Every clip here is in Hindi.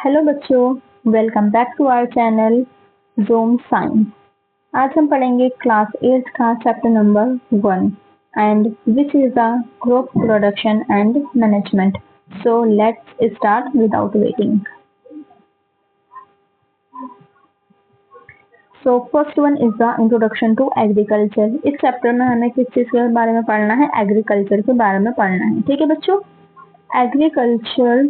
हेलो बच्चों, welcome back to our channel zoom science. आज हम पढ़ेंगे क्लास 8 का chapter number 1 and which is the crop production and management. So let's start without waiting. So first one is the introduction to agriculture. इस चैप्टर में हमें किस चीज के बारे में पढ़ना है? एग्रीकल्चर के बारे में पढ़ना है। ठीक है बच्चों, agriculture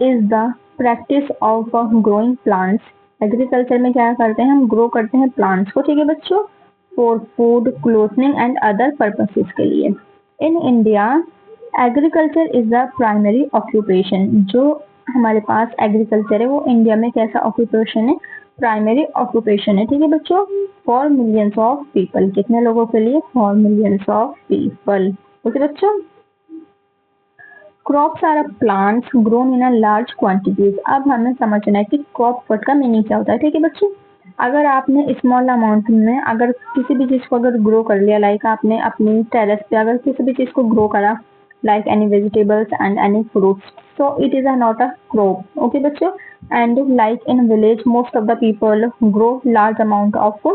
is the practice of growing plants. Agriculture में क्या करते हैं? हम ग्रो करते हैं प्लांट्स को। ठीक है बच्चों, for food, clothing and other purposes के लिए। In India agriculture is the primary occupation. जो हमारे पास एग्रीकल्चर है वो इंडिया में कैसा ऑक्यूपेशन है? प्राइमरी ऑक्यूपेशन है। ठीक है बच्चों, फॉर मिलियंस ऑफ पीपल। कितने लोगों के लिए? For millions of people. Okay बच्चों, crops are plants grown in a large quantities. अब हमें समझना है कि क्रॉप वर्ड का मीनिंग क्या होता है। ठीक है बच्चों, अगर आपने स्मॉल अमाउंट में अगर किसी भी चीज को अगर ग्रो कर लिया, लाइक आपने अपनी टेरेस पे अगर किसी भी चीज को ग्रो करा, like any vegetables and any fruits, so it is not a crop. Okay बच्चों, and like in village most of the people grow large amount of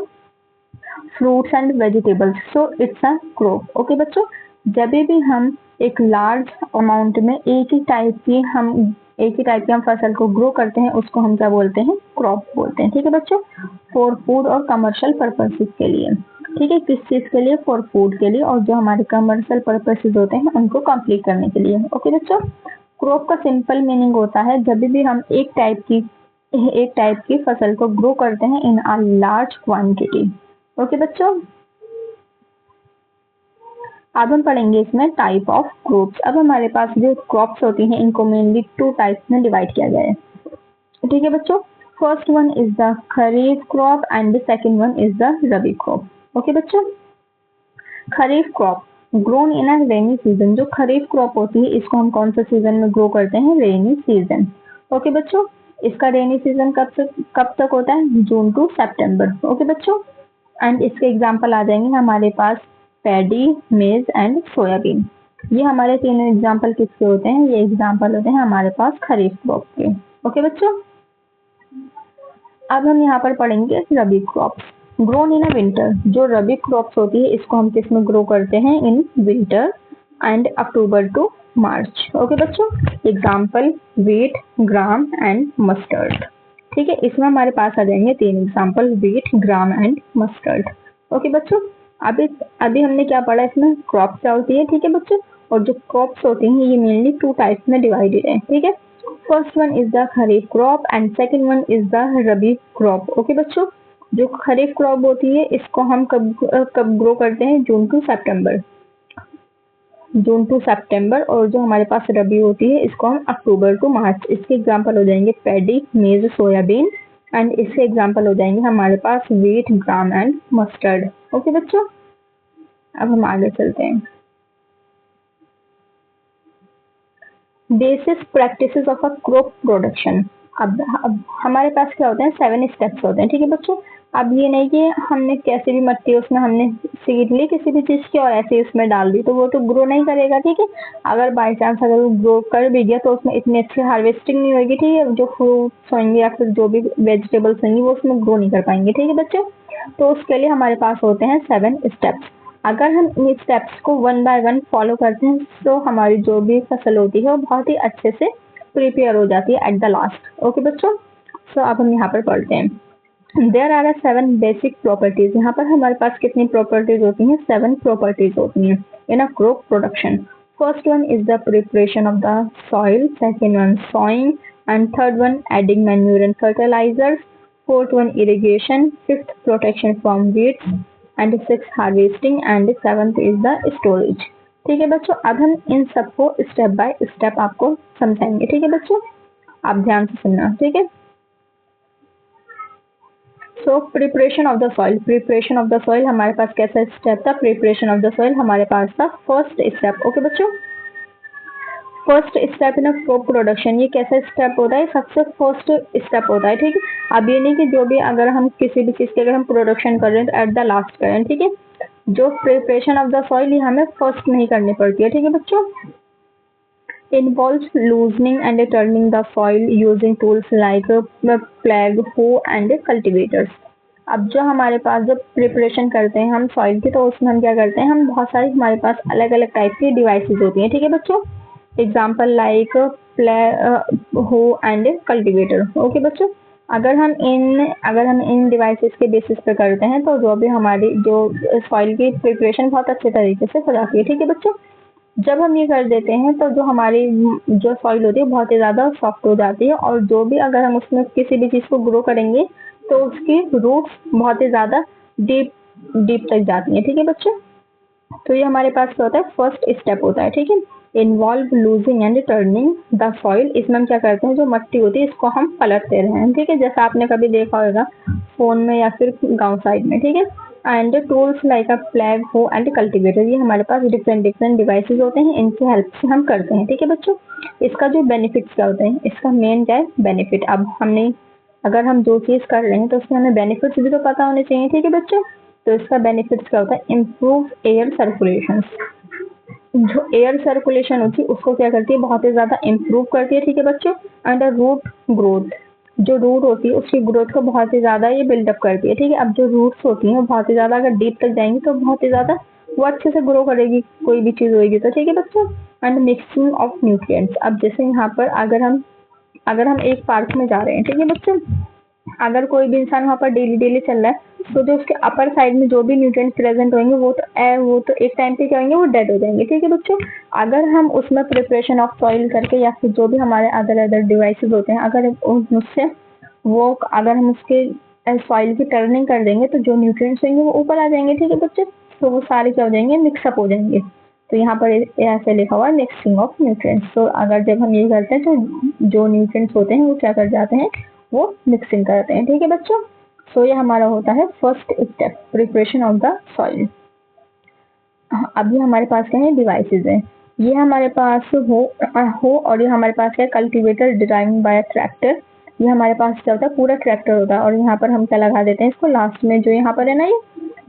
fruits and vegetables, so it's a crop. Okay बच्चों, जब भी हम एक लार्ज अमाउंट में एक ही टाइप की हम फसल को ग्रो करते हैं, उसको हम क्या बोलते हैं? क्रॉप बोलते हैं। ठीक है बच्चों, फॉर फूड और कमर्शियल पर्पसेस के लिए। ठीक है, किस चीज के लिए? फॉर फूड के लिए, और जो हमारे कमर्शियल पर्पसेस होते हैं उनको कंप्लीट करने के लिए। ओके बच्चों, क्रॉप का सिंपल मीनिंग होता है जब भी हम एक टाइप की फसल को ग्रो करते हैं in a large quantity. Okay बच्चों, अब हम पढ़ेंगे इसमें टाइप ऑफ क्रॉप्स। अब हमारे पास जो क्रॉप्स होती हैं इनको मेनली 2 टाइप्स में डिवाइड किया गया है। ठीक है बच्चों, first one is the kharif crop and the second one is the rabi crop. Okay बच्चों, kharif crop grown in a rainy season. जो खरीफ क्रॉप होती है इसको हम कौन सा सीजन में ग्रो करते हैं? Rainy season. ओके बच्चों, इसका रेनी सीजन कब तक होता है? जून टू सितंबर। ओके बच्चों, एंड इसके एग्जाम्पल आ जाएंगे हमारे पास पैडी, मेज एंड सोयाबीन। ये हमारे तीनों एग्जाम्पल किसके होते हैं? ये एग्जाम्पल होते हैं हमारे पास खरीफ क्रॉप के। ओके बच्चों, अब हम यहाँ पर पढ़ेंगे rabi crop grown in a winter. जो रबी क्रॉप्स होती है इसको हम किस में ग्रो करते हैं? In winter and October to March. Okay बच्चों, example wheat, gram and mustard. ठीक है, इसमें हमारे पास आ जाएंगे 3 example, wheat, gram and mustard. Okay बच्चों, अभी हमने क्या पढ़ा? इसमें क्रॉप क्या होती है। ठीक है बच्चों, और जो क्रॉप्स होती हैं ये मेनली 2 टाइप्स में डिवाइडेड है। ठीक है, first one is the kharif crop and second one is the rabi crop. Okay बच्चों, जो खरीफ क्रॉप होती है इसको हम कब ग्रो करते हैं? जून टू सितंबर, और जो हमारे पास रबी होती है इसको हम अक्टूबर टू मार्च। इसके एग्जाम्पल हो जाएंगे पैडी, मेज, सोयाबीन, एंड इसके एग्जाम्पल हो जाएंगे हमारे पास wheat, gram and mustard. Okay बच्चों, अब हम आगे चलते हैं। Basis practices of a crop production. अब हमारे पास क्या होते हैं? 7 स्टेप्स होते हैं। ठीक है बच्चों, अब ये नहीं कि हमने कैसे भी मट्टी उसमें हमने सीड ली किसी भी चीज की और ऐसे उसमें डाल दी तो वो तो ग्रो नहीं करेगा। ठीक है, अगर बाई चांस अगर वो ग्रो कर भी गया तो उसमें इतनी अच्छी हार्वेस्टिंग नहीं होगी। ठीक है, जो फ्रूट्स होंगे या फिर जो भी वेजिटेबल्स होंगी वो उसमें ग्रो नहीं कर पाएंगे। ठीक है बच्चों, तो उसके लिए हमारे पास होते हैं 7 स्टेप्स। अगर हम इन स्टेप्स को 1 बाय 1 फॉलो करते हैं तो हमारी जो भी फसल होती है वो बहुत ही अच्छे से प्रिपेयर हो जाती है एट द लास्ट। ओके बच्चों, सो अब हम यहाँ पर पढ़ते हैं। There are 7 basic properties. यहाँ पर हमारे पास कितनी प्रॉपर्टीज होती हैं? 7 प्रॉपर्टीज होती हैं in a crop production. First one is the preparation of the soil, second one sowing, and third one adding manure and fertilizers, fourth one irrigation, fifth protection from weeds, and six harvesting, and seventh is the storage. ठीक है बच्चों, अब हम इन सबको स्टेप बाय स्टेप आपको समझाएंगे। ठीक है बच्चों, आप ध्यान से सुनना। ठीक है, so preparation of the soil. Preparation of the soil हमारे पास कैसा स्टेप था? प्रिपरेशन ऑफ द सॉइल हमारे पास था फर्स्ट स्टेप। ओके बच्चों, first step in crop production. ये कैसा स्टेप होता है? सबसे फर्स्ट स्टेप होता है। ठीक है, अब ये नहीं कि जो भी अगर हम किसी भी चीज की अगर हम प्रोडक्शन कर रहे हैं तो एट द लास्ट करें। ठीक है, जो प्रिपरेशन ऑफ द सॉइल ये हमें फर्स्ट नहीं करनी पड़ती है। ठीक है बच्चों, involves loosening and turning the soil using tools like plow, hoe and cultivators. अब जो हमारे पास जो प्रिपरेशन करते हैं हम सॉइल की, तो उसमें हम क्या करते हैं, हम बहुत सारी हमारे पास अलग अलग टाइप की डिवाइसेस होती हैं, ठीक है बच्चों। एग्जाम्पल लाइक प्ले हो एंड कल्टिवेटर। ओके बच्चों, अगर हम इन डिवाइसेस के बेसिस पे करते हैं तो जो भी हमारी जो सॉइल की प्रिपरेशन बहुत अच्छे तरीके से हो जाती है, ठीक है बच्चों। जब हम ये कर देते हैं तो जो हमारी जो सॉइल होती है बहुत ही ज़्यादा सॉफ्ट हो जाती है, और जो भी अगर हम उसमें किसी भी चीज़ को ग्रो करेंगे तो उसकी रूट्स बहुत ही ज़्यादा डीप डीप तक जाती हैं, ठीक है बच्चों। तो ये हमारे पास क्या होता है, फर्स्ट स्टेप होता है, ठीक है। Involve losing and turning the soil. इसमें हम क्या करते हैं, जो मट्टी होती है इसको हम पलटते रहे हैं, ठीक है, जैसा आपने कभी देखा होगा फोन में या फिर गांव साइड में, ठीक है। एंड टूल्स लाइक अ प्लैग हो एंड कल्टिवेटर, ये हमारे पास डिफरेंट डिफरेंट डिवाइसेस होते हैं, इनकी हेल्प से हम करते हैं, ठीक है बच्चों। इसका जो बेनिफिट्स क्या होते हैं, इसका मेन क्या है, बेनिफिट। अब हमने अगर हम जो चीज कर रहे हैं तो उसमें हमें बेनिफिट्स भी तो पता होने चाहिए, ठीक है बच्चों। तो इसका बेनिफिट्स क्या होता है, इम्प्रूव एयर सर्कुलेशन। जो एयर सर्कुलेशन होती है उसको क्या करती है, बहुत ही ज्यादा इम्प्रूव करती है, ठीक है बच्चों। एंड रूट ग्रोथ, जो रूट होती है उसकी ग्रोथ को बहुत ही ज्यादा ये बिल्डअप करती है, ठीक है। अब जो रूट्स होती हैं वो बहुत ही ज्यादा अगर डीप तक जाएंगी तो बहुत ही ज्यादा वो अच्छे से ग्रो करेगी, कोई भी चीज होगी तो, ठीक है बच्चों। And mixing of nutrients. अब जैसे यहाँ पर अगर हम एक पार्क में जा रहे हैं, ठीक है बच्चों, अगर कोई भी इंसान वहाँ पर डेली डेली चल रहा है तो जो उसके अपर साइड में जो भी न्यूट्रिएंट्स प्रेजेंट होंगे वो तो एक टाइम पे क्या होंगे, वो डेड हो जाएंगे, ठीक है बच्चों। अगर हम उसमें प्रिपरेशन ऑफ सॉइल करके या फिर जो भी हमारे अदर अदर डिवाइसेस होते हैं, अगर हम उसके सॉइल की टर्निंग कर देंगे तो जो न्यूट्रिएंट्स होंगे वो ऊपर आ जाएंगे, ठीक है बच्चे। तो वो सारे क्या हो जाएंगे, मिक्सअप हो जाएंगे। तो यहाँ पर ऐसे लिखा हुआ है मिक्सिंग ऑफ न्यूट्रिएंट्स। तो अगर जब हम ये करते हैं तो जो न्यूट्रिएंट्स होते हैं वो क्या कर जाते हैं, वो मिक्सिंग करते हैं, ठीक है बच्चों। सो ये हमारा होता है first step, preparation of the soil. अभी हमारे पास क्या है, डिवाइसेस हैं। ये हमारे पास हो और ये हमारे पास है कल्टीवेटर ड्राइवन बाय ट्रैक्टर। ये हमारे पास क्या होता है, पूरा ट्रैक्टर होता है, और यहाँ पर हम क्या लगा देते हैं, इसको लास्ट में जो यहाँ पर है ना, ये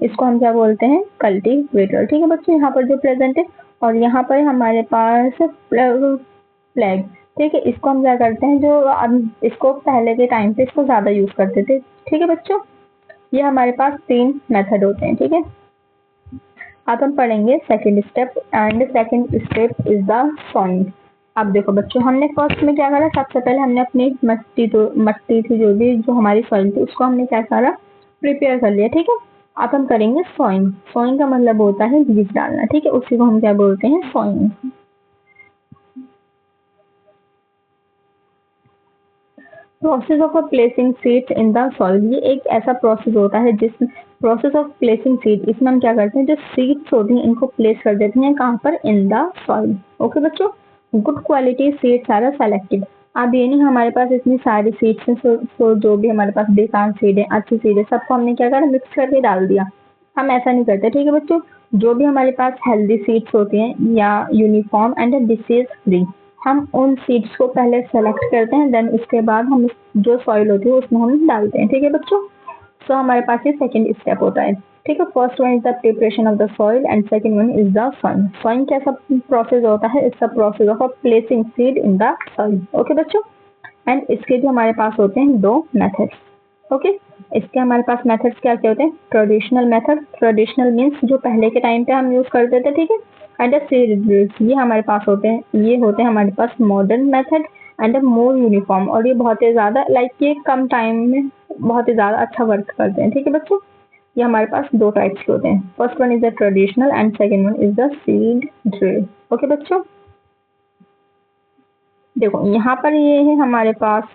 इसको हम क्या बोलते हैं, कल्टीवेटर, ठीक है बच्चों। यहाँ पर जो प्रेजेंट है, और यहाँ पर हमारे पास फ्लैग, ठीक है। इसको हम क्या करते हैं, जो अब इसको पहले के टाइम पे इसको ज्यादा यूज करते थे, ठीक है बच्चों। ये हमारे पास 3 मेथड होते हैं, ठीक है। अब हम पढ़ेंगे second step, and second step is the soil. अब देखो बच्चों, हमने फर्स्ट में क्या करा, सबसे पहले हमने अपनी मट्टी थी, जो हमारी सॉइल थी, उसको हमने क्या करा, प्रिपेयर कर लिया, ठीक है। अब हम करेंगे सॉइल। सॉइल का मतलब होता है बीज डालना, ठीक है, उसी को हम क्या बोलते हैं, soil. Process of placing seeds in the soil, ये एक ऐसा प्रोसेस होता है जिसमें प्रोसेस ऑफ प्लेसिंग सीड, इसमें हम क्या करते हैं, जो सीड्स होती हैं इनको प्लेस कर देते हैं कहाँ पर, इन द सॉइल। ओके बच्चों, good quality seeds are selected. अब ये नहीं हमारे पास इतनी सारी सीड्स हैं, सो जो भी हमारे पास बेकार सीड है, अच्छी सीड है, सबको हमने क्या करा, मिक्स करके डाल दिया। हम ऐसा नहीं करते, ठीक है बच्चों। जो भी हमारे पास हेल्दी सीड्स होती हैं या यूनिफॉर्म एंड डिसीज फ्री, हम उन सीड्स को पहले सेलेक्ट करते हैं, देन उसके बाद हम जो सॉइल होती है उसमें हम डालते हैं, ठीक है बच्चों। सो हमारे पास ये सेकंड स्टेप होता है, ठीक है। First one is the preparation of the soil and second one is the soil. Soil कैसा प्रोसेस होता है, it's a process of placing seed in the soil. Okay बच्चों, एंड इसके भी हमारे पास होते हैं 2 मेथड्स। ओके, इसके हमारे पास मेथड्स क्या क्या होते हैं, ट्रेडिशनल मेथड, ट्रेडिशनल मीन्स जो पहले के टाइम पे हम यूज करते थे, ठीक है। एंड सीड ड्रिल्स, ये हमारे पास होते हैं, ये होते हैं हमारे पास modern method and more uniform, और ये बहुत ही ज्यादा ये कम टाइम में बहुत ही ज्यादा अच्छा वर्क करते हैं, ठीक है बच्चों। ये हमारे पास 2 टाइप्स के होते हैं, first one is the traditional and second one is the seed drill. Okay बच्चों, देखो यहाँ पर ये है हमारे पास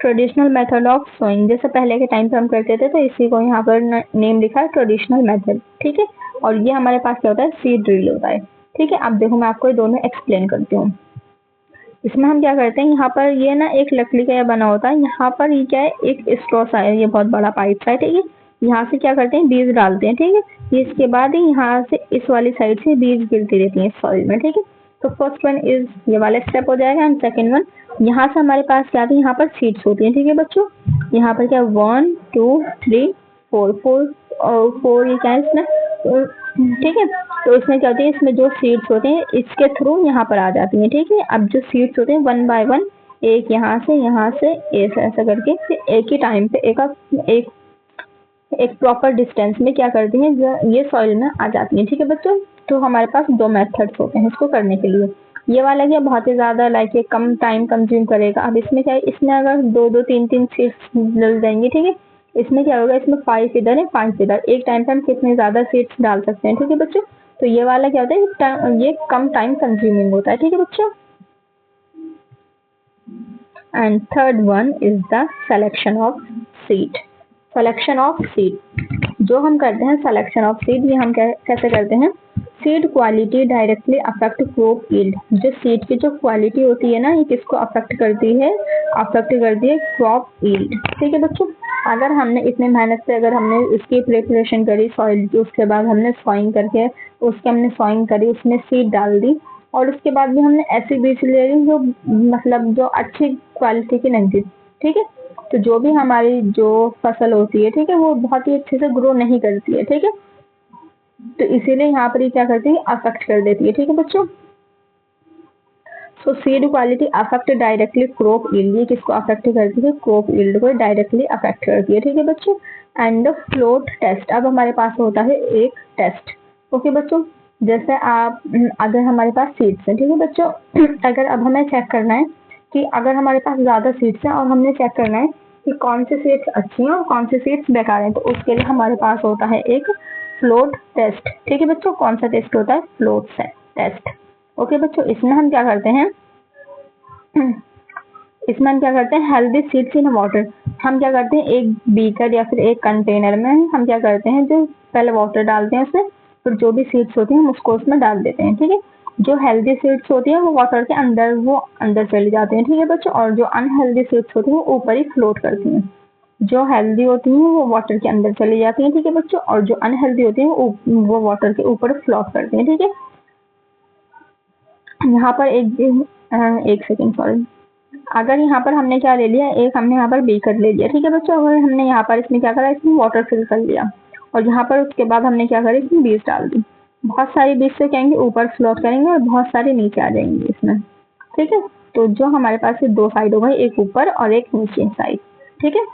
ट्रेडिशनल मेथड ऑफ सोइंग, जैसे पहले के टाइम पे हम करते थे, तो इसी को यहाँ पर नेम लिखा है ट्रेडिशनल मेथड, ठीक है। और ये हमारे पास क्या होता है, सीड ड्रिल होता है, ठीक है। अब देखो मैं आपको ये दोनों एक्सप्लेन करती हूँ। इसमें हम क्या करते हैं, यहाँ पर ये ना एक लकड़ी का ये बना होता है, यहाँ पर ये क्या है, एक स्ट्रॉ सा है, ये बहुत बड़ा पाइप सा है, ठीक है। यहाँ से क्या करते हैं, बीज डालते हैं, ठीक है। ये इसके बाद ही यहाँ से इस वाली साइड से बीज गिरती रहती है सॉइल में, ठीक है। तो फर्स्ट वन इज ये वाला स्टेप हो जाएगा, एंड सेकंड वन यहाँ से हमारे पास क्या आती है, यहाँ पर सीड्स होती है, ठीक है बच्चों। यहाँ पर क्या 1 2 3 4 4 और 4 ये क्या है इसमें, ठीक है। तो इसमें क्या होती है, इसमें जो सीड्स होते हैं इसके थ्रू यहाँ पर आ जाती हैं। ठीक है, अब जो सीड्स होते हैं वन बाय वन, एक यहाँ से ऐसा ऐसा करके फिर एक ही टाइम पे एक एक प्रॉपर डिस्टेंस में क्या करती हैं, ये सॉइल में आ जाती हैं। ठीक है बच्चों, तो हमारे पास दो मेथड्स होते हैं इसको करने के लिए। ये वाला क्या बहुत ही ज्यादा लाइक ये कम टाइम कंज्यूम करेगा। अब इसमें क्या है, इसमें अगर दो दो तीन तीन सीड्स डल जाएंगी, ठीक है, इसमें क्या होगा, इसमें 5 इधर है 5 इधर, एक टाइम पे हम कितने ज्यादा सीड्स डाल सकते हैं। ठीक है बच्चों, तो ये वाला क्या होता है, ये कम टाइम कंज्यूमिंग होता है। ठीक है बच्चों, and third one is the selection of seed. Selection of seed जो हम करते हैं, सिलेक्शन ऑफ सीड ये हम कैसे करते हैं, seed quality directly affect crop yield. जो सीड की जो क्वालिटी होती है ना, ये किसको अफेक्ट करती है, अफेक्ट करती है क्रॉप यील्ड। ठीक है बच्चों, अगर हमने इतने मेहनत से अगर हमने इसकी प्रिपरेशन करी सॉइल की, उसके बाद हमने सॉइंग करके हमने सॉइंग करी, उसमें सीड डाल दी, और उसके बाद भी हमने ऐसी बीज ले ली जो मतलब जो अच्छी क्वालिटी की नहीं थी। ठीक है, तो जो भी हमारी जो फसल होती है, ठीक है, वो बहुत ही अच्छे से ग्रो नहीं करती है। ठीक है, तो इसीलिए यहाँ पर ये क्या करती है, अफेक्ट कर देती है। ठीक है बच्चों, सो seed quality affect directly crop yield, ये किसको अफेक्ट करती है, क्रॉप यील्ड को डायरेक्टली अफेक्ट करती है। ठीक है बच्चों, एंड फ्लोट टेस्ट, अब हमारे पास होता है एक टेस्ट। ओके बच्चों, जैसे आप अगर हमारे पास सीड्स है, ठीक है बच्चों, अगर अब हमें चेक करना है कि अगर हमारे पास ज्यादा सीड्स हैं और हमने चेक करना है कि कौन सी सीड्स अच्छी हैं और कौन सी सीड्स बेकार हैं, तो उसके लिए हमारे पास होता है एक फ्लोट टेस्ट। ठीक है बच्चों, कौन सा टेस्ट होता है, फ्लोट टेस्ट। ओके बच्चों, इसमें हम क्या करते हैं, हेल्दी सीड्स इन वाटर। हम क्या करते हैं, एक बीकर या फिर एक कंटेनर में हम क्या करते हैं, जो पहले वाटर डालते हैं उसमें, फिर जो भी सीड्स होती हैं हम उसको उसमें डाल देते हैं। ठीक है, जो हेल्दी सीड्स होती है वो वाटर के अंदर चली जाती हैं। ठीक है बच्चों, और जो अनहेल्दी सीड्स होती है वो ऊपर ही फ्लोट करती हैं। जो हेल्दी होती हैं वो वाटर के अंदर चली जाती हैं। ठीक है बच्चों, और जो अनहेल्दी होती हैं वो वाटर के ऊपर फ्लोट करती हैं। ठीक है, यहाँ पर एक सेकेंड सॉरी, अगर यहाँ पर हमने क्या ले लिया, एक हमने यहाँ पर बीकर ले लिया। ठीक है बच्चों, अगर हमने यहाँ पर इसमें क्या करा, इसमें वाटर फिल कर लिया, और यहाँ पर उसके बाद हमने क्या करा, इसमें बीज डाल दी। बहुत सारी बीज से क्या ऊपर फ्लोट करेंगे और बहुत सारी नीचे आ जाएंगी इसमें। ठीक है, तो जो हमारे पास ये दो साइड हो गई, एक ऊपर और एक नीचे साइड। ठीक है,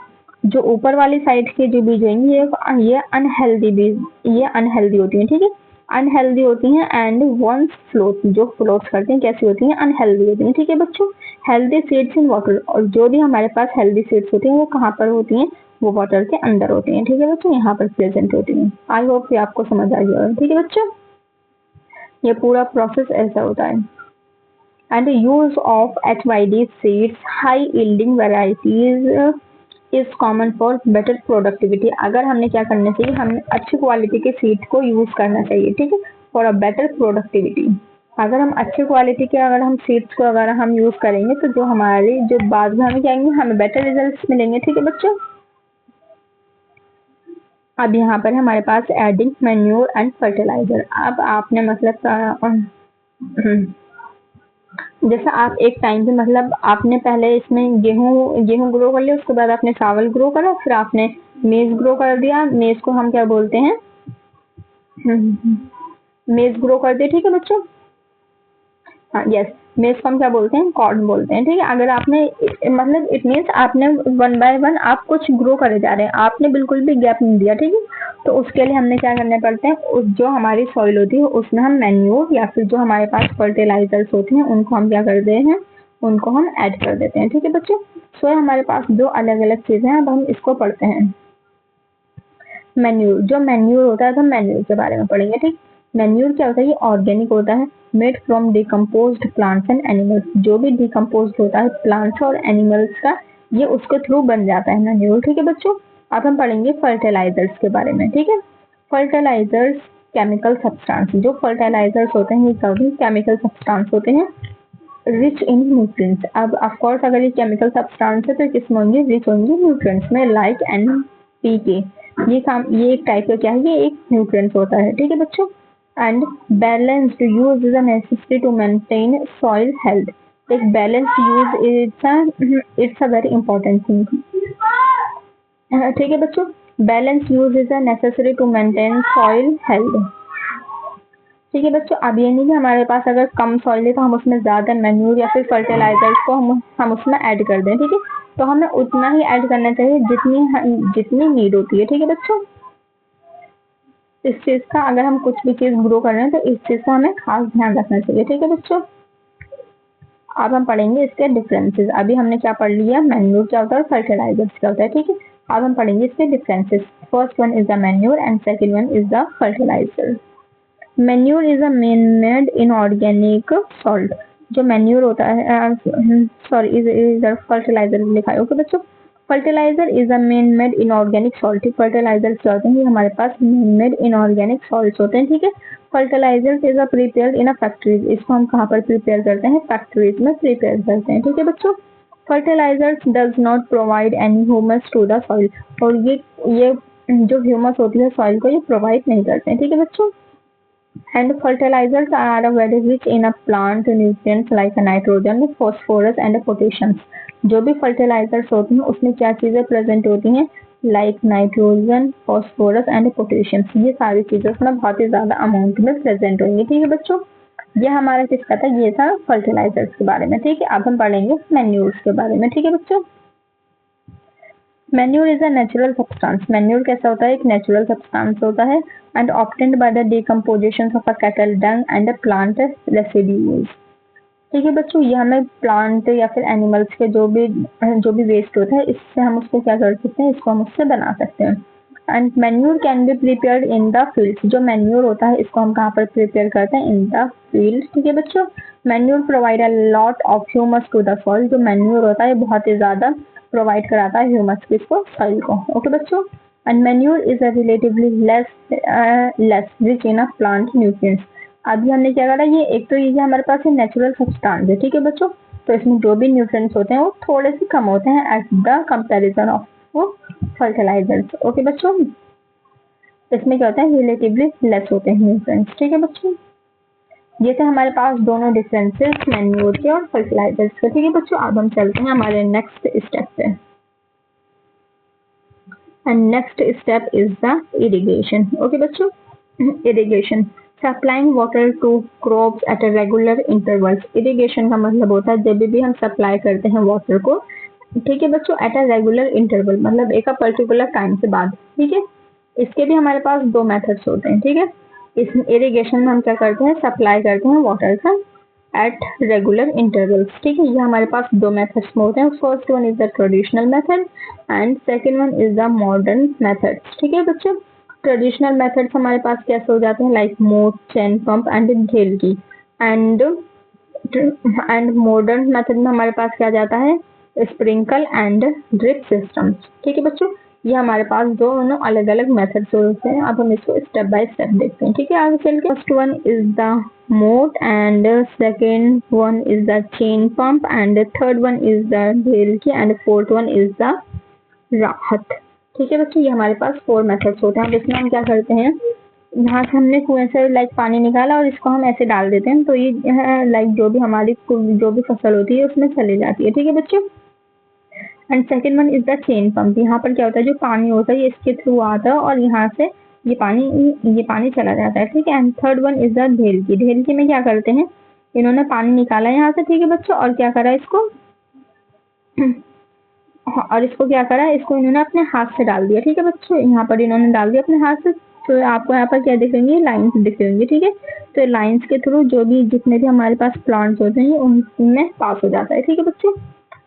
जो ऊपर वाली साइड के जो बीज होंगे ये अनहेल्दी बीज, ये अनहेल्दी होती है। ठीक है, अनहेल्दी होती हैं, एंड वंस फ्लोट, जो फ्लोट करती हैं कैसी होती हैं, अनहेल्दी होती हैं। ठीक है बच्चों, हेल्दी सीड्स इन वाटर, और जो भी हमारे पास हेल्दी सीड्स होती हैं वो कहाँ पर होती हैं, वो वाटर के अंदर होती हैं। ठीक है बच्चों, यहाँ पर प्रेजेंट होती हैं। आई होप ये आपको समझ आ गया। ठीक है बच्चों, ये पूरा प्रोसेस ऐसा होता है। And use of HYD seeds high yielding varieties is common for better productivity. अगर हमने क्या करना चाहिए, हमें अच्छी क्वालिटी के सीड को यूज करना चाहिए। ठीक है, फॉर अ बेटर प्रोडक्टिविटी। अगर हम अच्छे क्वालिटी के अगर हम सीड्स को अगर हम यूज करेंगे, तो जो हमारी जो बाद में हमें जाएंगे हमें बेटर रिजल्ट्स मिलेंगे। ठीक है बच्चों, अब यहाँ पर हमारे पास एडिंग मैन्योर एंड फर्टिलाइजर। अब आपने मतलब जैसे आप एक टाइम पे मतलब आपने पहले इसमें गेहूं ग्रो कर लिया, उसके बाद आपने चावल ग्रो करा, फिर आपने मेज ग्रो कर दिया। मेज को हम क्या बोलते हैं, मेज ग्रो कर दिया। ठीक है बच्चों, हाँ यस, मेज को हम क्या बोलते हैं, कॉर्न बोलते हैं। ठीक है, अगर आपने मतलब इट मीन्स आपने वन बाय वन आप कुछ ग्रो करे जा रहे हैं, आपने बिल्कुल भी गैप नहीं दिया। ठीक है, तो उसके लिए हमने क्या करने पड़ते हैं, जो हमारी सॉइल होती है उसमें हम मैन्योर या फिर जो हमारे पास फर्टिलाइजर्स होते हैं उनको हम क्या करते हैं, उनको हम ऐड कर देते हैं। ठीक है बच्चों, सो हमारे पास दो अलग अलग चीजें हैं, अब हम इसको पढ़ते हैं। मैन्योर, जो मैन्योर होता है तो मैन्योर के बारे में पढ़ेंगे। ठीक, मैन्योर क्या होता है, ये ऑर्गेनिक होता है, made from decomposed plants and animals. जो भी डिकम्पोज्ड होता है प्लांट्स और एनिमल्स का, ये उसके थ्रू बन जाता है मैन्योर। ठीक है बच्चों, अब हम पढ़ेंगे फर्टिलाइजर्स के बारे में। ठीक है, फर्टिलाइजर्स केमिकल सब्सटेंस, जो फर्टिलाइजर्स होते हैं ये क्या होते हैं, केमिकल सब्सटेंस होते हैं, रिच इन न्यूट्रिएंट्स। अब ऑफ कोर्स अगर ये केमिकल सब्सटेंस है तो किसमें होंगे, रिच होंगे न्यूट्रिएंट्स में, लाइक NPK। ये एक टाइप का क्या है, ये एक न्यूट्रिएंट्स होता है। ठीक है बच्चों, and balanced use is a necessity to maintain soil health. एक balance use it's a very important thing. ठीक है बच्चों, balance use is a necessary to maintain soil health. ठीक है बच्चों, अब ये नहीं कि हमारे पास अगर कम सॉइल है तो हम उसमें ज्यादा मैन्यूर या फिर फर्टिलाइजर्स को हम उसमें ऐड कर दें। ठीक है, तो हमें उतना ही ऐड करना चाहिए जितनी नीड होती है। ठीक है बच्चों, इस चीज का अगर हम कुछ भी चीज ग्रो कर रहे हैं तो इस चीज का हमें खास ध्यान रखना चाहिए। ठीक है बच्चों, अब हम पढ़ेंगे इसके डिफरेंसेस। अभी हमने क्या पढ़ लिया, मैन्यूर क्या होता है और फर्टिलाइजर्स क्या होता है। ठीक है, अब हम पढ़ेंगे इसके differences. First one is the manure and second one is the fertiliser. Manure is a man made inorganic salt. जो मैन्यूर होता है, सॉरी, इज फर्टिलाइजर लिखा है। ओके बच्चों, fertiliser is a man made inorganic salt. Fertiliser क्या होते हैं, हमारे पास मेन मेड इनऑर्गेनिक सॉल्ट होते हैं। ठीक है, fertiliser is a prepared in a factories. इसको हम कहाँ पर प्रिपेयर करते हैं, फैक्ट्रीज में प्रिपेयर करते हैं। ठीक है बच्चों, fertilisers does not provide any humus to the soil. और ये जो ह्यूमस होती है सॉइल को, ये प्रोवाइड नहीं करते हैं। ठीक है बच्चों, and fertilizers are very rich in a plant nutrients like nitrogen, phosphorus and potassium. जो भी फर्टिलाइजर्स होती हैं उसमें क्या चीजें प्रेजेंट होती हैं, like nitrogen, phosphorus and potassium. ये सारी चीजें उसमें बहुत ही ज्यादा अमाउंट में प्रेजेंट होंगी। ठीक है बच्चों, ये हमारा किसका था, ये था फर्टिलाइजर्स के बारे में। ठीक है, अब हम पढ़ेंगे मैन्यूर्स के बारे में। ठीक है बच्चों, manure is a natural substance. Manure कैसा होता है, एक नेचुरल सब्सटेंस होता है and obtained by the decomposition of a cattle Dang and plant residues. ठीक है बच्चों, ये हमें प्लांट या फिर एनिमल्स के जो भी वेस्ट होता है, इससे हम उसको क्या कर सकते हैं, इसको हम उससे बना सकते हैं। And manure can be prepared in the field. जो मैन्यूर होता है इसको हम कहाँ पर प्रिपेयर करते हैं, इन द फील्ड। ठीक है बच्चों, manure provide a lot of humus to the soil. जो मैन्यूर होता है बहुत ही ज्यादा प्रोवाइड कराता है ह्यूमस किसको, सॉइल को। ओके बच्चों, and manure is a relatively less rich in a plant nutrients. अभी हमने क्या करा, ये एक तो ये हमारे पास नेचुरल सब्सटेंस है। ठीक है बच्चों, तो इसमें जो भी न्यूट्रिएंट्स होते हैं वो थोड़े से कम होते हैं at the comparison of fertilisers. Okay बच्चों, इसमें क्या होता है, रिलेटिवली लेस होते हैं न्यूट्रिएंट्स। ठीक है बच्चों, ये थे हमारे पास दोनों डिफरेंसेस मैन्योर के और फर्टिलाइजर्स के। ठीक है बच्चों, अब हम चलते हैं हमारे नेक्स्ट स्टेप पे। And next step is the irrigation. Okay बच्चों, irrigation supplying water to crops at a regular intervals. Irrigation का मतलब होता है जब भी हम सप्लाई करते हैं वाटर को, ठीक है बच्चों, एट अ रेगुलर इंटरवल, मतलब एक पर्टिकुलर टाइम के बाद। ठीक है, इसके भी हमारे पास दो मेथड्स होते हैं। ठीक है, इस इरिगेशन में हम क्या करते हैं, सप्लाई करते हैं वाटर का एट रेगुलर इंटरवल्स। ठीक है, ये हमारे पास दो मेथड्स में होते हैं। First one is the traditional method and second one is the modern method. ठीक है बच्चों, ट्रेडिशनल मेथड्स हमारे पास कैसे हो जाते हैं, लाइक मोट, चैन पंप एंड ढेलकी। एंड एंड मॉडर्न मेथड में हमारे पास क्या जाता है, स्प्रिंकल एंड ड्रिप सिस्टम। ठीक है बच्चों, ये हमारे पास दोनों अलग अलग मेथड्स होते हैं। अब हम इसको स्टेप बाय स्टेप देखते हैं। ठीक है, आगे चल के फर्स्ट वन इज द मोट and second one is the chain pump and third one is the Dhelki and fourth one is the राहत। ठीक है बच्चों, ये हमारे पास 4 मेथड्स होते हैं। अब इसमें हम क्या करते हैं, यहाँ से हमने कुएं से लाइक पानी निकाला और इसको हम ऐसे डाल देते हैं, तो ये लाइक जो भी हमारी जो भी फसल होती है उसमें चली जाती है। ठीक है बच्चों, and second one is the chain pump. यहाँ पर क्या होता है, जो पानी होता है ये इसके थ्रू आता है और यहाँ से ये पानी चला जाता है। ठीक है, and third one is the Dhelki. Dhelki में क्या करते हैं, इन्होंने पानी निकाला यहाँ से, ठीक है बच्चों, और क्या करा इसको और इसको क्या करा, इसको इन्होंने अपने हाथ से डाल दिया। ठीक है बच्चों, यहाँ पर इन्होंने डाल दिया अपने हाथ से, तो आपको यहाँ पर क्या दिखेंगे, लाइन्स दिख रही होंगी। ठीक है, तो लाइन्स के थ्रू जो भी जितने भी हमारे पास प्लांट्स होते हैं उनमें पास हो जाता है। ठीक है बच्चों,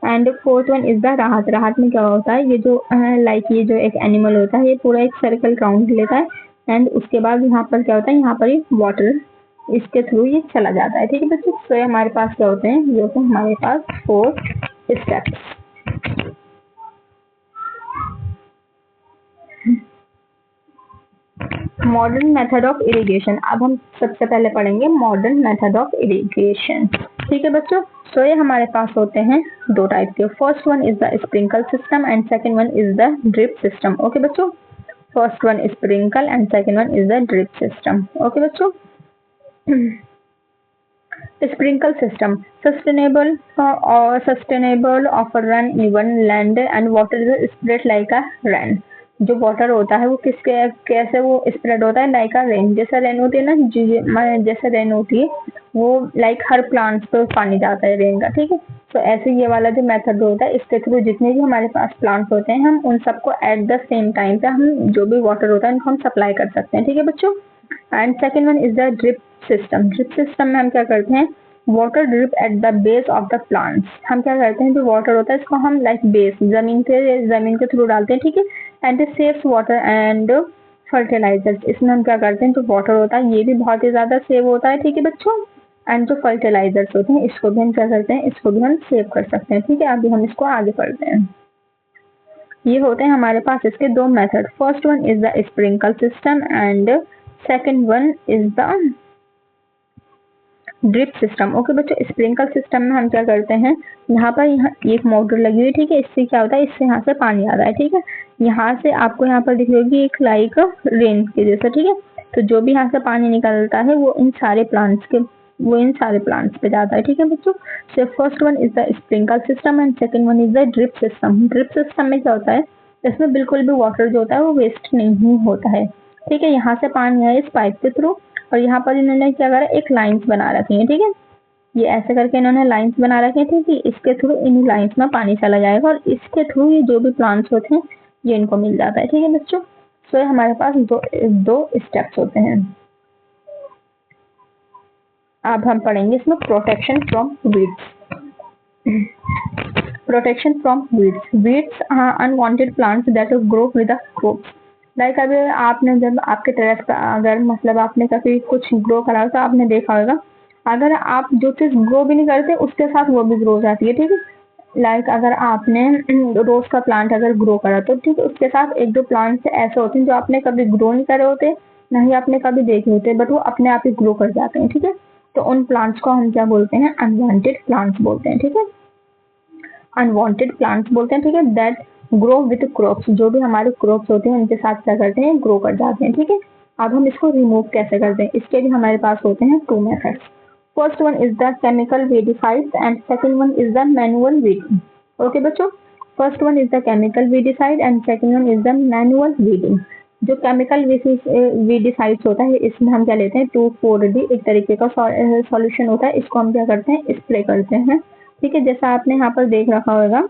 and fourth one is the राहत। राहत में क्या होता है, ये जो लाइक ये जो एक एनिमल होता है ये पूरा एक सर्कल राउंड लेता है एंड उसके बाद यहाँ पर क्या होता है, यहाँ पर वाटर इसके थ्रू ये चला जाता है। ठीक है बच्चों, तो ये हमारे पास क्या होते हैं, ये होते हैं हमारे पास 4 steps. Modern method of irrigation. अब हम सबसे पहले पढ़ेंगे मॉडर्न मेथड ऑफ इरिगेशन। ठीक है बच्चों, तो ये हमारे पास होते हैं दो टाइप के। First one is the sprinkle system and second one is the drip system. Okay बच्चों, first one sprinkle and second one is the drip system. Okay बच्चों, sprinkle system sustainable of a run even land and water is spread like a rain। जो वाटर होता है वो किसके कैसे वो स्प्रेड होता है, लाइक रेन, जैसे रेन होती है ना, जैसे रेन होती है वो लाइक हर प्लांट्स पे पानी जाता है रेन का, ठीक है। तो ऐसे ये वाला जो मेथड होता है इसके थ्रू जितने भी हमारे पास प्लांट्स होते हैं हम उन सबको एट द सेम टाइम पे हम जो भी वाटर होता है उनको हम सप्लाई कर सकते हैं, ठीक है बच्चों। And second one is the drip system. Drip system में हम क्या करते हैं, water drip at the base of the plants. हम क्या करते हैं, जो वाटर होता है इसको हम लाइक बेस जमीन के थ्रू डालते हैं, ठीक है। And it saves water and fertilisers. इसमें हम क्या करते हैं, जो वाटर होता है ये भी बहुत ही ज्यादा सेव होता है, ठीक है बच्चों। एंड जो फर्टिलाइजर्स होते हैं इसको भी हम क्या करते हैं, इसको भी हम सेव कर सकते हैं, ठीक है। अभी हम इसको आगे पढ़ते हैं। ये होते हैं हमारे पास इसके दो method. First one is the sprinkle system and second one is the drip system. Okay बच्चों, स्प्रिंकल सिस्टम में हम क्या करते हैं, यहाँ पर यहाँ एक मोटर लगी हुई है, ठीक है। इससे क्या होता है, इससे यहाँ से पानी आ रहा है, ठीक है। यहाँ से आपको यहाँ पर दिख रही होगी एक लाइक रेन के जैसा, ठीक है। तो जो भी यहाँ से पानी निकलता है वो इन सारे प्लांट्स पे जाता है, ठीक है बच्चों। सो first one is the sprinkle system and second one is the drip system. Drip system में क्या होता है, इसमें बिल्कुल भी वाटर जो होता है वो वेस्ट नहीं होता है, ठीक है। यहाँ से पानी आया इस पाइप के थ्रू और यहाँ पर इन्होंने क्या करा, एक लाइंस बना रखी है, ठीक है। ये ऐसे करके इन्होंने लाइंस बना रखे थे कि इसके थ्रू इन लाइंस में पानी चला जाएगा और इसके थ्रू ये जो भी प्लांट्स होते हैं ये इनको मिल जाता है, ठीक है बच्चों। सो हमारे पास दो स्टेप्स होते हैं। अब हम पढ़ेंगे इसमें protection from weeds. Protection from weeds. Weeds unwanted plants that grow with the crops. Like अभी आपने जब आपके टेरेस पर अगर मतलब आपने कभी कुछ ग्रो करा तो आपने देखा होगा, अगर आप जो चीज ग्रो भी नहीं करते उसके साथ वो भी ग्रो हो जाती है, ठीक है। लाइक अगर आपने रोज का प्लांट अगर ग्रो करा तो ठीक है, उसके साथ एक दो प्लांट्स ऐसे होते हैं जो आपने कभी ग्रो नहीं करे होते, ना ही आपने कभी देखे होते, बट वो अपने आप ही ग्रो कर जाते हैं, ठीक है। तो उन प्लांट्स को हम क्या बोलते हैं, अनवांटेड प्लांट्स बोलते हैं, ठीक है। अनवांटेड प्लांट्स बोलते हैं, ठीक है। That grow with crops. जो भी हमारे क्रॉप्स होते हैं उनके साथ क्या करते हैं, ग्रो कर जाते हैं, ठीक है। अब हम इसको रिमूव कैसे करते हैं, इसके भी हमारे पास होते हैं two methods. First one is the chemical weedicide and second one is the manual weeding. Okay बच्चों, first one is the chemical weedicide and second one is the manual weeding. जो केमिकल वीडिसाइड्स होता है इसमें हम क्या लेते हैं, 2,4-D एक तरीके का सॉल्यूशन होता है, इसको हम क्या करते हैं, स्प्रे करते हैं, ठीक है। जैसा आपने यहाँ पर देख रखा होगा,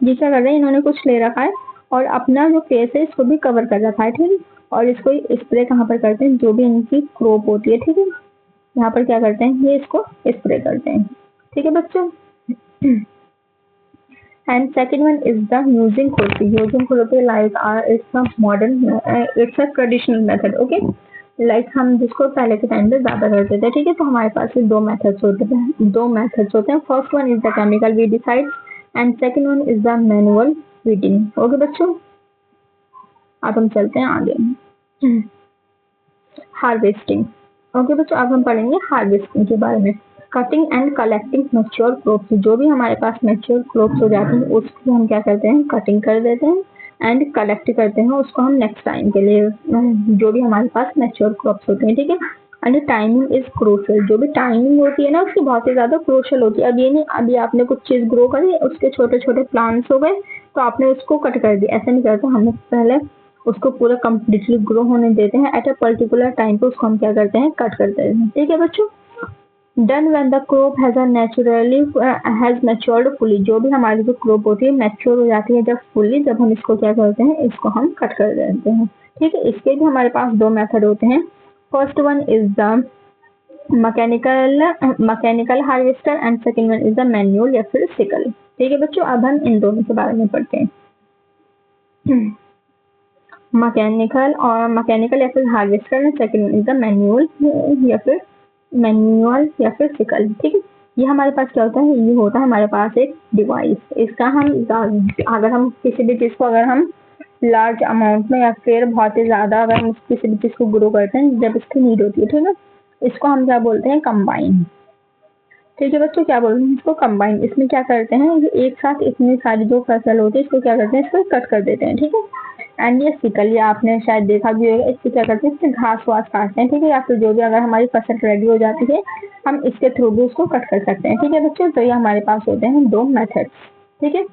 ये क्या कर रहे हैं, इन्होंने कुछ ले रखा है और अपना जो फेस है इसको भी कवर कर रखा है, ठीक है। और इसको स्प्रे कहाँ पर करते हैं, जो भी इनकी क्रॉप होती है, ठीक है, यहाँ पर क्या करते हैं, ये इसको स्प्रे करते हैं, ठीक है बच्चों। And second one is the using खुरपी। यूजिंग खुरपी like it's a modern, it's a traditional method, okay. Like हम जिसको पहले के टाइम पे ज्यादा करते थे, ठीक है। तो हमारे पास दो मेथड्स होते हैं। First one is the chemical weedicide and second one is the manual weeding. Okay बच्चों, अब हम चलते हैं आगे। हार्वेस्टिंग। ओके बच्चों, अब हम पढ़ेंगे हार्वेस्टिंग के बारे में। Cutting and collecting mature crops. जो भी हमारे पास मैच्योर क्रॉप्स हो जाती है उसको हम क्या करते हैं, कटिंग कर देते हैं एंड कलेक्ट करते हैं उसको हम नेक्स्ट टाइम के लिए, जो भी हमारे पास मैच्योर क्रॉप्स होते हैं, ठीक है। And timing is crucial. जो भी टाइमिंग होती है ना उसकी बहुत ही ज्यादा क्रूशियल होती है। अब ये नहीं अभी आपने कुछ चीज ग्रो करी उसके छोटे छोटे प्लांट्स हो गए तो आपने उसको कट कर दिया, ऐसा नहीं करते। हमें पहले उसको पूरा कंप्लीटली ग्रो होने देते हैं, एट अ पर्टिकुलर टाइम पे उसको हम क्या करते हैं, कट करते हैं, ठीक है बच्चों। Done when the crop has matured fully. जो भी हमारी जो क्रॉप होती है मैच्योर हो जाती है जब फुली, जब हम इसको क्या करते हैं, इसको हम कट कर देते हैं, ठीक है। इसके भी हमारे पास दो मेथड होते हैं। First one is the mechanical harvester and second one is the manual या फिर सिकल, ठीक है बच्चों। अब हम इन दोनों के बारे में पढ़ते हैं। मैकेनिकल या फिर harvester and second one is the manual या फिर सिकल, ठीक है। ये हमारे पास क्या होता है, ये होता है हमारे पास एक डिवाइस। इसका हम अगर हम किसी भी चीज को अगर हम लार्ज अमाउंट में या फिर बहुत ही ज्यादा अगर हम किसी भी चीज को ग्रो करते हैं जब इसकी नीड होती है, ठीक है, इसको हम क्या बोलते हैं, कंबाइन, ठीक है बच्चों। क्या बोलते हैं इसको, कंबाइन। इसमें क्या करते हैं, ये एक साथ इतनी सारी जो फसल होती है इसको क्या करते हैं, इसको कट कर देते हैं, ठीक है। एंड ये सिकल, ये आपने शायद देखा भी होगा, इससे क्या करते हैं, इससे घास वास काटते हैं, ठीक है। या फिर जो भी अगर हमारी फसल रेडी हो जाती है हम इसके थ्रू भी उसको कट कर सकते हैं, ठीक है बच्चों। तो ये हमारे पास होते हैं दो मेथड्स, ठीक है।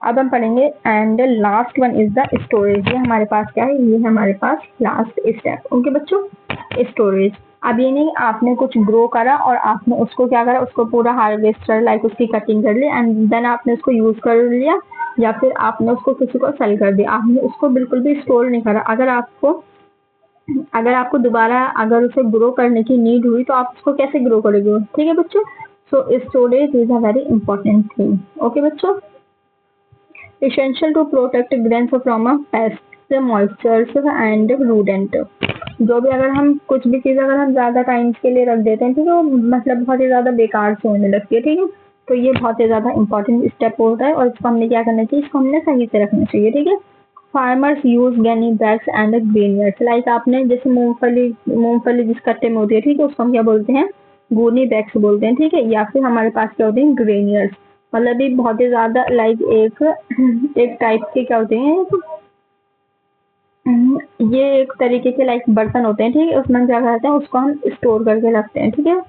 अब हम पढ़ेंगे and last one is the storage. ये हमारे पास क्या है, ये हमारे पास लास्ट स्टेप। ओके बच्चों, स्टोरेज। अब ये नहीं आपने कुछ ग्रो करा और आपने उसको क्या करा, उसको पूरा हार्वेस्टर लाइक उसकी कटिंग कर ली एंड देन आपने उसको यूज कर लिया या फिर आपने उसको किसी को सेल कर दिया, आपने उसको बिल्कुल भी स्टोर नहीं करा। अगर आपको दोबारा अगर उसे ग्रो करने की नीड हुई तो आप उसको कैसे ग्रो करोगे, ठीक है बच्चों। So storage is a very important thing. Okay बच्चों, essential to protect grains from a pests, moistures and rodent। जो भी अगर हम कुछ भी चीज़ अगर हम ज़्यादा टाइम्स के लिए रख देते हैं ठीक है, वो मतलब बहुत ही ज़्यादा बेकार से होने लगती है, ठीक है। तो ये बहुत ही ज़्यादा इंपॉर्टेंट स्टेप होता है और इसको हमने क्या करना चाहिए, इसको हमने सही से रखना चाहिए, ठीक है। Farmers use gunny bags and granaries. Like आपने जैसे मूंगफली मूंगफली जिस कट्टे में होती है ठीक है, उसको हम क्या बोलते हैं, गोनी बैग्स बोलते हैं, ठीक है। या फिर हमारे पास क्या होते हैं, ग्रेनियर्स। मतलब ये बहुत ही ज्यादा लाइक एक टाइप के क्या होते हैं, ये एक तरीके के लाइक बर्तन होते हैं, ठीक है। उसमें हम क्या करते हैं, उसको हम स्टोर करके रखते हैं, ठीक है।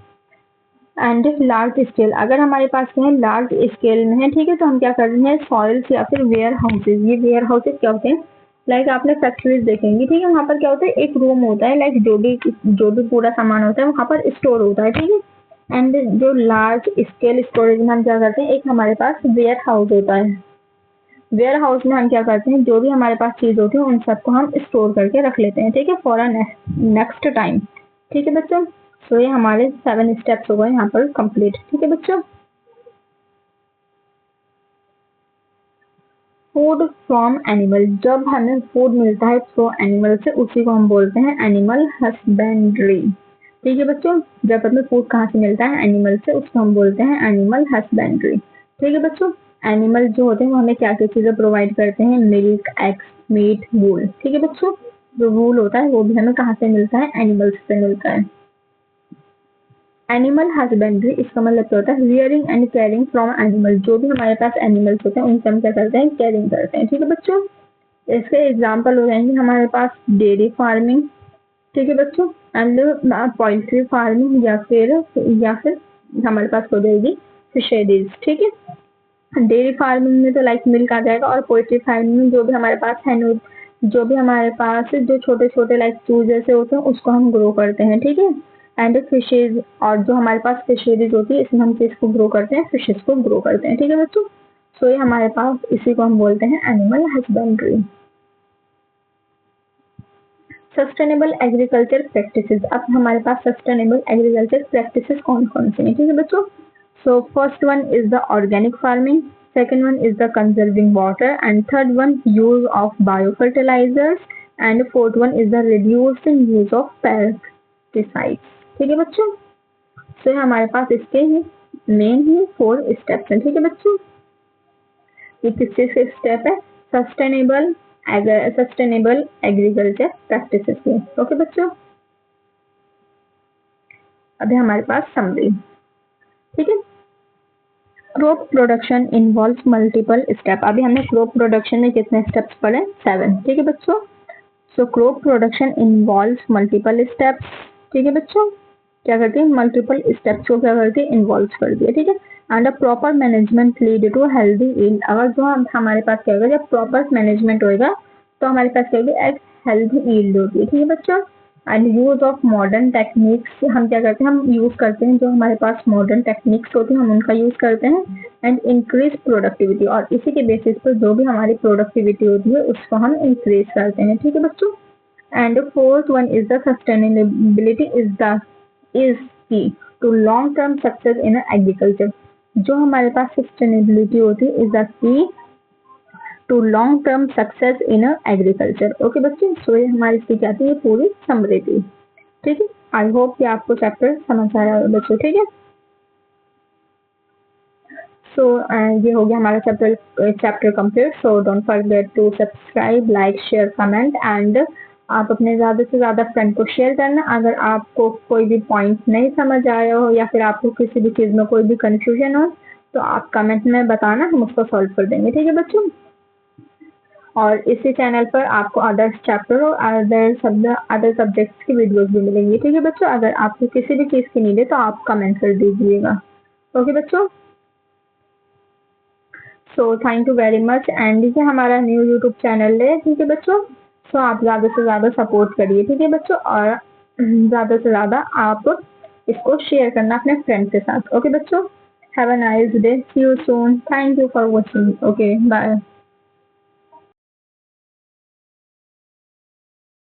एंड लार्ज स्केल, अगर हमारे पास क्या है लार्ज स्केल में है ठीक है, तो हम क्या कर रहे हैं, सॉइल्स या फिर वेयर हाउसेज। ये वेयर हाउसेज क्या होते हैं, लाइक आपने फैक्ट्रीज देखेंगी ठीक है, वहाँ पर क्या होता है, एक रूम होता है लाइक जो भी पूरा सामान होता है वहाँ पर स्टोर होता है, ठीक है। एंड जो लार्ज स्केल स्टोरेज में हम क्या करते हैं, एक हमारे पास वेयर हाउस होता है। वेयर हाउस में हम क्या करते हैं, जो भी हमारे पास चीज होती है उन सबको हम स्टोर करके रख लेते हैं, ठीक है, फॉर अ नेक्स्ट टाइम, ठीक है बच्चों। तो ये हमारे 7 स्टेप्स हो गए यहाँ पर कंप्लीट, ठीक है बच्चों। फूड फ्रॉम एनिमल, जब हमें फूड मिलता है तो एनिमल से, उसी को हम बोलते हैं एनिमल हस्बेंड्री, ठीक है बच्चों। जब हमें फूड कहाँ से मिलता है, एनिमल से, उसको हम बोलते हैं एनिमल हस्बेंड्री, ठीक है बच्चों। एनिमल जो होते हैं वो हमें क्या क्या चीजें प्रोवाइड करते हैं, मिल्क, एग्स, मीट, वूल, ठीक है बच्चों। जो वूल होता है वो भी हमें कहाँ से मिलता है, एनिमल्स से मिलता है। एनिमल हस्बेंड्री इसका मतलब क्या होता है, rearing and caring from animal. जो भी हमारे पास एनिमल्स होते हैं उनसे हम क्या करते हैं, केयरिंग करते हैं, ठीक है बच्चों। इसके एग्जाम्पल हो जाएंगे हमारे पास डेयरी फार्मिंग, ठीक है बच्चों, एंड पोल्ट्री फार्मिंग या फिर हमारे पास हो जाएगी फिशरीज, ठीक है। डेयरी फार्मिंग में तो लाइक मिल्क आ जाएगा, और पोल्ट्री फार्मिंग में जो भी हमारे पास है, जो भी हमारे पास जो छोटे छोटे लाइक चूज जैसे होते हैं उसको हम ग्रो करते हैं, ठीक है। एंड फिशेज, और जो हमारे पास फिशरीज होती है इसमें हम किसको ग्रो करते हैं, फिशेज को ग्रो करते हैं, ठीक है बच्चों। सो ये हमारे पास इसी को हम बोलते हैं animal husbandry. Sustainable agriculture practices, अब हमारे पास सस्टेनेबल एग्रीकल्चर प्रैक्टिसेस कौन कौन से हैं, ठीक है बच्चों। सो first one is the organic farming, second one is the conserving water, and third one use of biofertilizers, and fourth one is the reducing use of pesticides, ठीक है बच्चों। तो हमारे पास इसके ही मेन ही 4 स्टेप्स हैं, ठीक है बच्चों। ये किस चीज के स्टेप है, सस्टेनेबल एग्रीकल्चर प्रैक्टिसेस के, ओके बच्चों। अभी हमारे पास समरी, ठीक है। Crop production involve multiple step. अभी हमने क्रॉप प्रोडक्शन में कितने स्टेप्स पढ़े, 7, ठीक है बच्चों। So crop production involve multiple steps, ठीक है बच्चों। क्या करती है, मल्टीपल स्टेप्स को क्या करती है, इन्वॉल्व करती है, ठीक है। And a proper management lead to healthy yield. अगर जो हमारे पास क्या होगा, जब प्रॉपर मैनेजमेंट होगा तो हमारे पास क्या होगी, एक हेल्दी यील्ड होती है, ठीक है बच्चों। And use of modern techniques, हम क्या करते हैं, हम यूज करते हैं जो हमारे पास मॉडर्न टेक्निक्स होती हैं हम उनका यूज करते हैं। एंड इंक्रीज प्रोडक्टिविटी, और इसी के बेसिस पर जो भी हमारी प्रोडक्टिविटी होती है उसको हम इंक्रीज करते हैं, ठीक है बच्चों। And fourth one is the sustainability is key to long term success in agriculture. जो हमारे पास सस्टेनेबिलिटी होती है is the key to long term success in agriculture, okay बच्चे। सो ये हमारी इसकी क्या थी, ये पूरी समरी थी, ठीक है। आई होप कि आपको चैप्टर समझ आया होगा बच्चों, ठीक है। सो ये हो गया हमारा chapter complete. So don't forget to subscribe, like, share, comment, and आप अपने ज़्यादा से ज़्यादा फ्रेंड को शेयर करना। अगर आपको कोई भी पॉइंट नहीं समझ आया हो या फिर आपको किसी भी चीज़ में कोई भी कंफ्यूजन हो तो आप कमेंट में बताना, हम उसको सॉल्व कर देंगे, ठीक है बच्चों। और इसी चैनल पर आपको अदर चैप्टर और अदर सब्जेक्ट्स की वीडियोस भी मिलेंगी, ठीक है बच्चों। अगर आपको किसी भी चीज़ की नीड है तो आप कमेंट कर दीजिएगा, ओके बच्चों। So thank you very much. And ये हमारा न्यू यूट्यूब चैनल है, ठीक है बच्चों। सो आप ज़्यादा से ज़्यादा सपोर्ट करिए, ठीक है बच्चों, और ज़्यादा से ज़्यादा आप इसको शेयर करना अपने फ्रेंड के साथ। ओके बच्चों, have a nice day, see you soon, thank you for watching, okay bye.